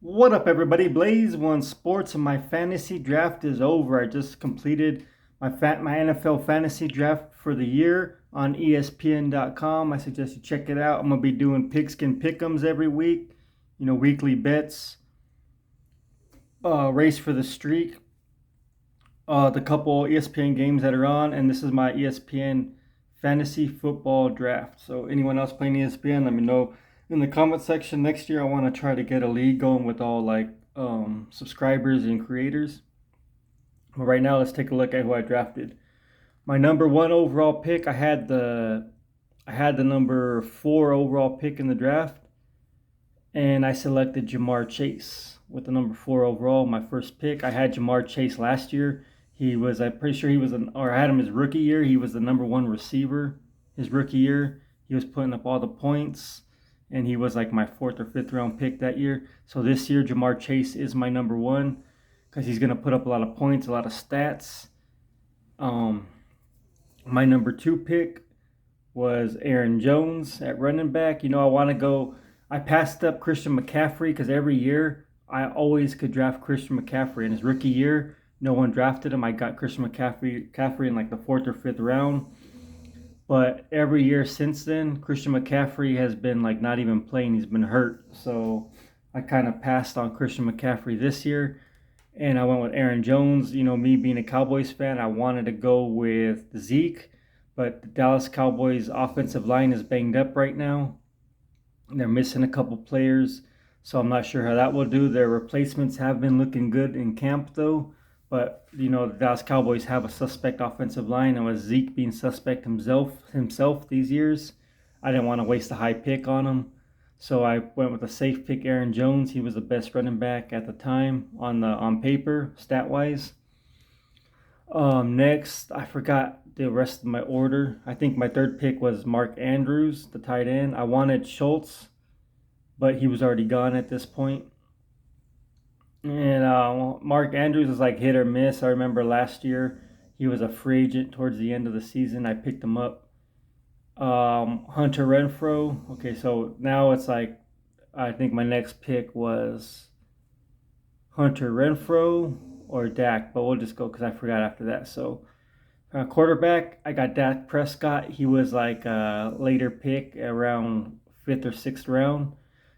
What up, everybody? Blaze One Sports, and my fantasy draft is over. I just completed my NFL fantasy draft for the year on ESPN.com. I suggest you check it out. I'm gonna be doing pigskin pick'ems every week. Weekly bets, race for the streak, the couple ESPN games that are on, and this is my ESPN fantasy football draft. So anyone else playing ESPN, let me know in the comment section. Next year I want to try to get a league going with all subscribers and creators. But right now let's take a look at who I drafted. My number one overall pick, I had the number four overall pick in the draft, and I selected Jamar Chase with the number four overall. My first pick. I had Jamar Chase last year. I'm pretty sure or I had him his rookie year. He was the number one receiver his rookie year. He was putting up all the points, and he was like my fourth or fifth round pick that year. So this year, Jamar Chase is my number one because he's going to put up a lot of points, a lot of stats. Um, my number two pick was Aaron Jones at running back. I want to go. I passed up Christian McCaffrey because every year I always could draft Christian McCaffrey. In his rookie year, no one drafted him. I got Christian McCaffrey in like the fourth or fifth round. But every year since then, Christian McCaffrey has been like not even playing. He's been hurt. So I kind of passed on Christian McCaffrey this year. And I went with Aaron Jones. Me being a Cowboys fan, I wanted to go with Zeke, but the Dallas Cowboys offensive line is banged up right now. They're missing a couple players, so I'm not sure how that will do. Their replacements have been looking good in camp though, but the Dallas Cowboys have a suspect offensive line, and with Zeke being suspect himself these years, I didn't want to waste a high pick on him. So I went with a safe pick, Aaron Jones. He was the best running back at the time on paper, stat wise. Next, I forgot the rest of my order. I think my third pick was Mark Andrews, the tight end. I wanted Schultz, but he was already gone at this point. And Mark Andrews is like hit or miss. I remember last year he was a free agent towards the end of the season. I picked him up. Hunter Renfro. Okay, so now it's like I think my next pick was Hunter Renfro or Dak, but we'll just go because I forgot after that. So quarterback, I got Dak Prescott. He was like a later pick around fifth or sixth round.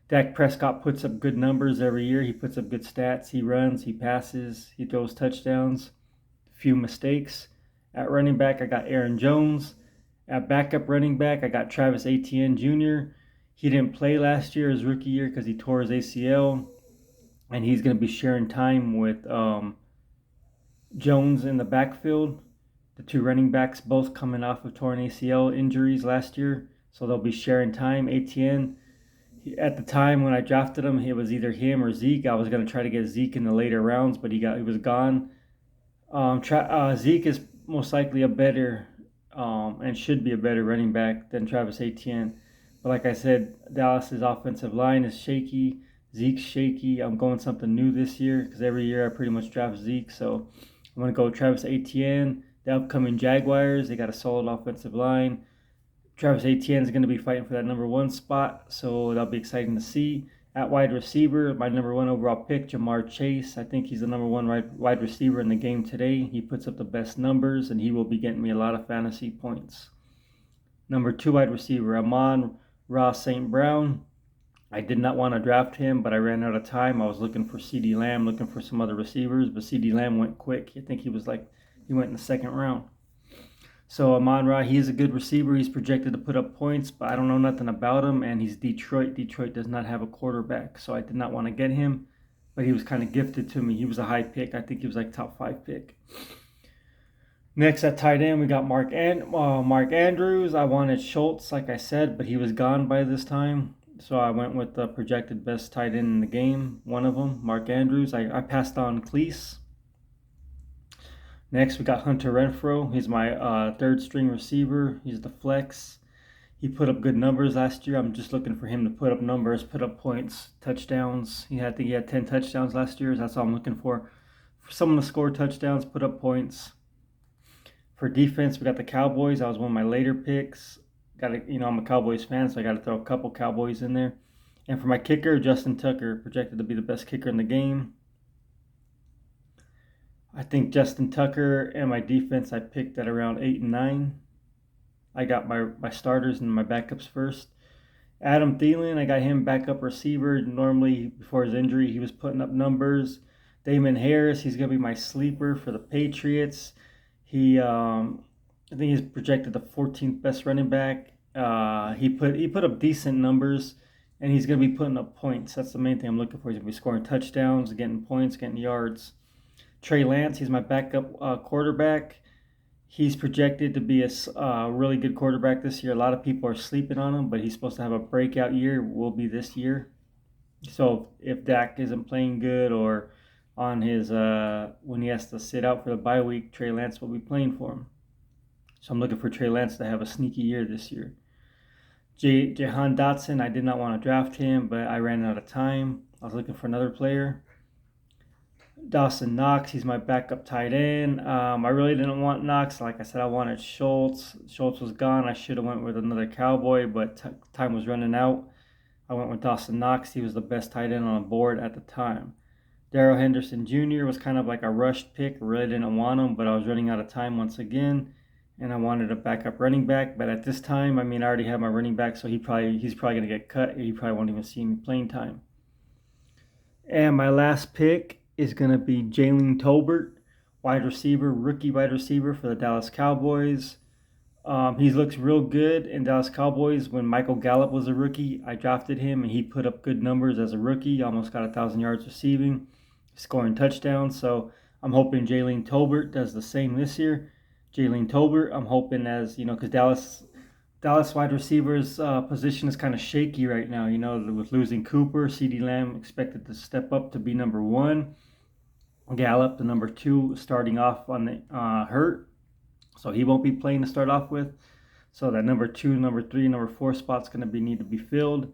Dak Prescott puts up good numbers every year. He puts up good stats. He runs, he passes, he throws touchdowns. Few mistakes. At running back, I got Aaron Jones. At backup running back, I got Travis Etienne Jr. He didn't play last year, his rookie year, because he tore his ACL, and he's going to be sharing time with Jones in the backfield. The two running backs both coming off of torn ACL injuries last year, so they'll be sharing time. Etienne, at the time when I drafted him, it was either him or Zeke. I was going to try to get Zeke in the later rounds, but he was gone. Zeke is most likely a better and should be a better running back than Travis Etienne. But like I said, Dallas's offensive line is shaky. Zeke's shaky. I'm going something new this year because every year I pretty much draft Zeke. So I'm going to go Travis Etienne. The upcoming Jaguars, they got a solid offensive line. Travis Etienne is going to be fighting for that number one spot, so that'll be exciting to see. At wide receiver, my number one overall pick, Jamar Chase. I think he's the number one wide receiver in the game today. He puts up the best numbers, and he will be getting me a lot of fantasy points. Number two wide receiver, Amon-Ra St. Brown. I did not want to draft him, but I ran out of time. I was looking for CeeDee Lamb, looking for some other receivers, but CeeDee Lamb went quick. I think he went in the second round. So Amon-Ra, he is a good receiver. He's projected to put up points, but I don't know nothing about him. And he's Detroit. Detroit does not have a quarterback, so I did not want to get him. But he was kind of gifted to me. He was a high pick. I think he was like top 5 pick. Next at tight end, we got Mark Andrews. I wanted Schultz, like I said, but he was gone by this time. So I went with the projected best tight end in the game, one of them, Mark Andrews. I passed on Cleese. Next, we got Hunter Renfro. He's my third string receiver. He's the flex. He put up good numbers last year. I'm just looking for him to put up numbers, put up points, touchdowns. I think he had 10 touchdowns last year. That's all I'm looking for. For someone to score touchdowns, put up points. For defense, we got the Cowboys. That was one of my later picks. I'm a Cowboys fan, so I got to throw a couple Cowboys in there. And for my kicker, Justin Tucker, projected to be the best kicker in the game. I think Justin Tucker and my defense I picked at around 8 and 9. I got my starters and my backups first. Adam Thielen, I got him backup receiver. Normally, before his injury, he was putting up numbers. Damon Harris, he's going to be my sleeper for the Patriots. I think he's projected the 14th best running back. He put up decent numbers, and he's going to be putting up points. That's the main thing I'm looking for. He's going to be scoring touchdowns, getting points, getting yards. Trey Lance, he's my backup quarterback. He's projected to be a really good quarterback this year. A lot of people are sleeping on him, but he's supposed to have a breakout year. Will be this year. So if Dak isn't playing good or on his when he has to sit out for the bye week, Trey Lance will be playing for him. So I'm looking for Trey Lance to have a sneaky year this year. Jahan Dotson, I did not want to draft him, but I ran out of time. I was looking for another player. Dawson Knox, he's my backup tight end. I really didn't want Knox. Like I said, I wanted Schultz. Schultz was gone. I should have went with another Cowboy, but time was running out. I went with Dawson Knox. He was the best tight end on the board at the time. Darrell Henderson Jr. was kind of like a rushed pick. I really didn't want him, but I was running out of time once again, and I wanted a backup running back. But at this time, I already have my running back, so he's probably going to get cut. He probably won't even see me playing time. And my last pick is going to be Jalen Tolbert, rookie wide receiver for the Dallas Cowboys. He looks real good in Dallas Cowboys. When Michael Gallup was a rookie, I drafted him, and he put up good numbers as a rookie. Almost got 1,000 yards receiving, scoring touchdowns. So I'm hoping Jalen Tolbert does the same this year. Jalen Tolbert, I'm hoping because Dallas wide receivers position is kind of shaky right now. With losing Cooper, CeeDee Lamb expected to step up to be number 1. Gallup, the number 2, starting off on the hurt, so he won't be playing to start off with. So that number 2, number 3, number 4 spot's going to need to be filled.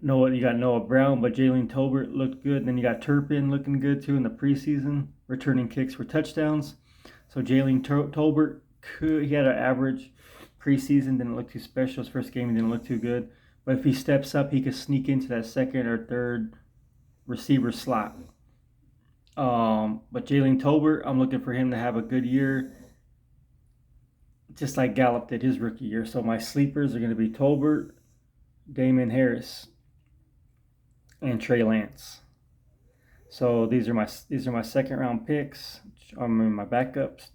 You got Noah Brown, but Jalen Tolbert looked good. Then you got Turpin looking good too in the preseason, returning kicks for touchdowns. So Jalen Tolbert, he had an average preseason, didn't look too special. His first game he didn't look too good, but if he steps up, he could sneak into that second or third receiver slot. But Jalen Tolbert, I'm looking for him to have a good year, just like Gallup did his rookie year. So my sleepers are going to be Tolbert, Damon Harris, and Trey Lance. So these are my second round picks. My backups: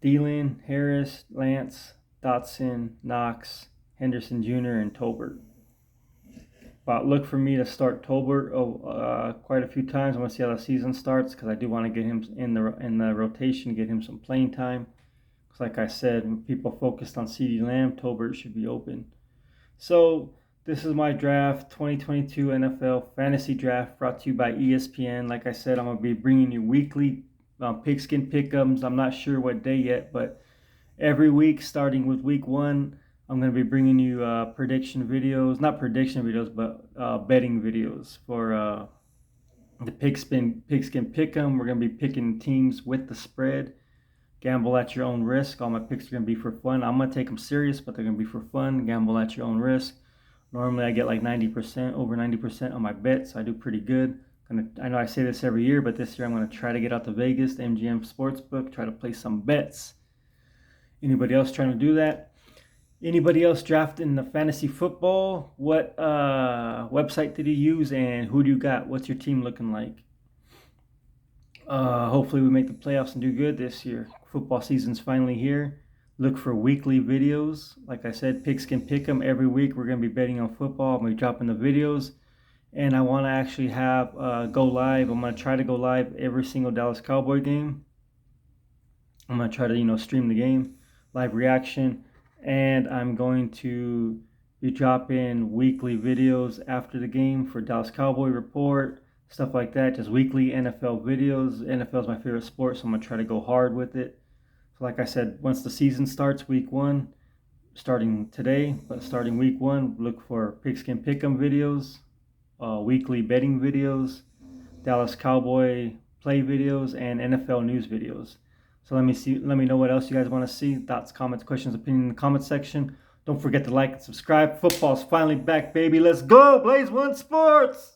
Thielen, Harris, Lance, Dotson, Knox, Henderson Jr., and Tolbert. But look for me to start Tolbert quite a few times. I want to see how the season starts because I do want to get him in the rotation, get him some playing time. Because like I said, when people focused on CeeDee Lamb, Tolbert should be open. So this is my draft, 2022 NFL Fantasy Draft, brought to you by ESPN. Like I said, I'm going to be bringing you weekly pigskin pick'ems. I'm not sure what day yet, but every week, starting with week 1, I'm going to be bringing you prediction videos, not prediction videos, but betting videos for the pigskin pick'em. We're going to be picking teams with the spread. Gamble at your own risk. All my picks are going to be for fun. I'm going to take them serious, but they're going to be for fun. Gamble at your own risk. Normally I get like 90%, over 90% on my bets. So I do pretty good. I know I say this every year, but this year I'm going to try to get out to Vegas, the MGM Sportsbook, try to play some bets. Anybody else trying to do that? Anybody else drafting the fantasy football? What website did you use, and who do you got? What's your team looking like? Hopefully we make the playoffs and do good this year. Football season's finally here. Look for weekly videos. Like I said, Pigskin Pick'em. Every week we're going to be betting on football. I'm going to be dropping the videos. And I want to actually have go live. I'm going to try to go live every single Dallas Cowboy game. I'm going to try to, stream the game, live reaction. And I'm going to be dropping weekly videos after the game for Dallas Cowboy Report, stuff like that. Just weekly NFL videos. NFL is my favorite sport, so I'm going to try to go hard with it. So like I said, once the season starts, week 1, starting today, but starting week 1, look for Pigskin Pick'em videos, weekly betting videos, Dallas Cowboy play videos, and NFL news videos. So let me know what else you guys want to see. Thoughts, comments, questions, opinion in the comment section. Don't forget to like and subscribe. Football's finally back, baby. Let's go, Blaze One Sports!